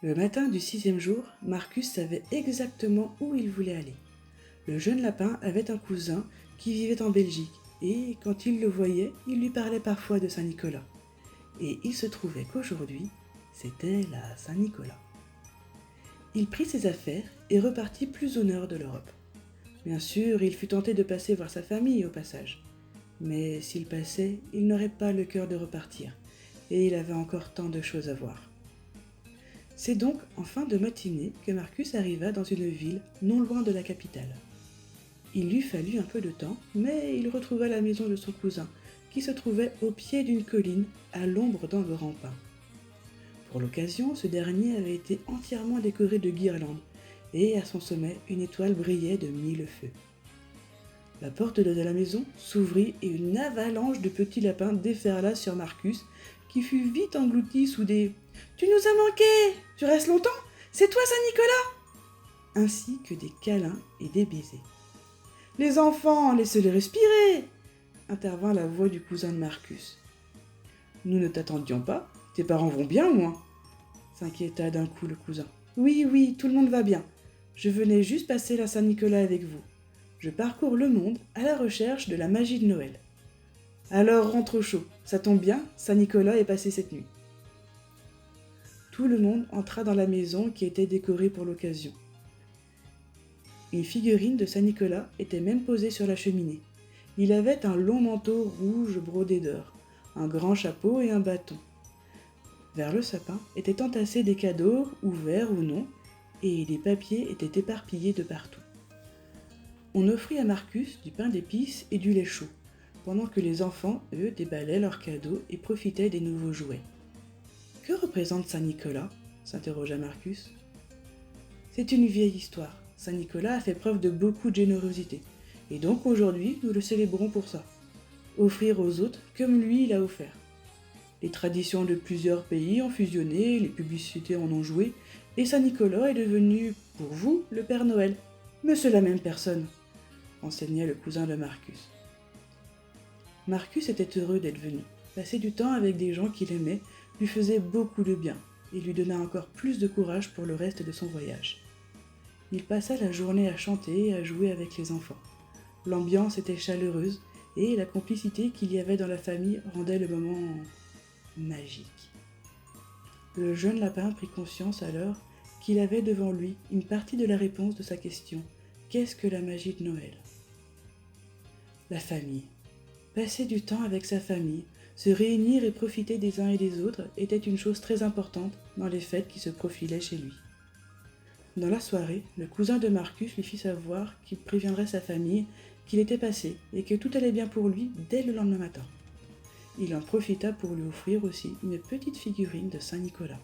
Le matin du 6e jour, Marcus savait exactement où il voulait aller. Le jeune lapin avait un cousin qui vivait en Belgique et quand il le voyait, il lui parlait parfois de Saint-Nicolas. Et il se trouvait qu'aujourd'hui, c'était la Saint-Nicolas. Il prit ses affaires et repartit plus au nord de l'Europe. Bien sûr, il fut tenté de passer voir sa famille au passage. Mais s'il passait, il n'aurait pas le cœur de repartir, et il avait encore tant de choses à voir. C'est donc en fin de matinée que Marcus arriva dans une ville non loin de la capitale. Il lui fallut un peu de temps, mais il retrouva la maison de son cousin, qui se trouvait au pied d'une colline, à l'ombre d'un grand pin. Pour l'occasion, ce dernier avait été entièrement décoré de guirlandes, et à son sommet, une étoile brillait de 1000 feux. La porte de la maison s'ouvrit et une avalanche de petits lapins déferla sur Marcus, qui fut vite englouti sous des « Tu nous as manqué! Tu restes longtemps? C'est toi Saint-Nicolas !» ainsi que des câlins et des baisers. « Les enfants, laissez-les respirer !» intervint la voix du cousin de Marcus. « Nous ne t'attendions pas, tes parents vont bien au moins ?» s'inquiéta d'un coup le cousin. « Oui, tout le monde va bien. Je venais juste passer la Saint-Nicolas avec vous. Je parcours le monde à la recherche de la magie de Noël. Alors rentre au chaud, ça tombe bien, Saint-Nicolas est passé cette nuit. » Tout le monde entra dans la maison qui était décorée pour l'occasion. Une figurine de Saint-Nicolas était même posée sur la cheminée. Il avait un long manteau rouge brodé d'or, un grand chapeau et un bâton. Vers le sapin étaient entassés des cadeaux, ouverts ou non, et des papiers étaient éparpillés de partout. On offrit à Marcus du pain d'épices et du lait chaud, pendant que les enfants, eux, déballaient leurs cadeaux et profitaient des nouveaux jouets. « Que représente Saint-Nicolas » s'interrogea Marcus. « C'est une vieille histoire. Saint-Nicolas a fait preuve de beaucoup de générosité, et donc aujourd'hui nous le célébrons pour ça. Offrir aux autres comme lui il a offert. Les traditions de plusieurs pays ont fusionné, les publicités en ont joué, et Saint-Nicolas est devenu, pour vous, le Père Noël. Mais c'est la même personne, enseignait le cousin de Marcus. Marcus était heureux d'être venu. Passer du temps avec des gens qu'il aimait lui faisait beaucoup de bien et lui donna encore plus de courage pour le reste de son voyage. Il passa la journée à chanter et à jouer avec les enfants. L'ambiance était chaleureuse et la complicité qu'il y avait dans la famille rendait le moment magique. Le jeune lapin prit conscience alors qu'il avait devant lui une partie de la réponse de sa question « Qu'est-ce que la magie de Noël ?» La famille. Passer du temps avec sa famille, se réunir et profiter des uns et des autres était une chose très importante dans les fêtes qui se profilaient chez lui. Dans la soirée, le cousin de Marcus lui fit savoir qu'il préviendrait sa famille qu'il était passé et que tout allait bien pour lui dès le lendemain matin. Il en profita pour lui offrir aussi une petite figurine de Saint-Nicolas.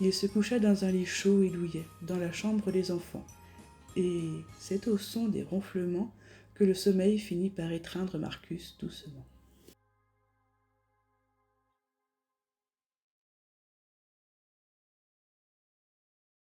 Il se coucha dans un lit chaud et douillet, dans la chambre des enfants, et c'est au son des ronflements que le sommeil finit par étreindre Marcus doucement.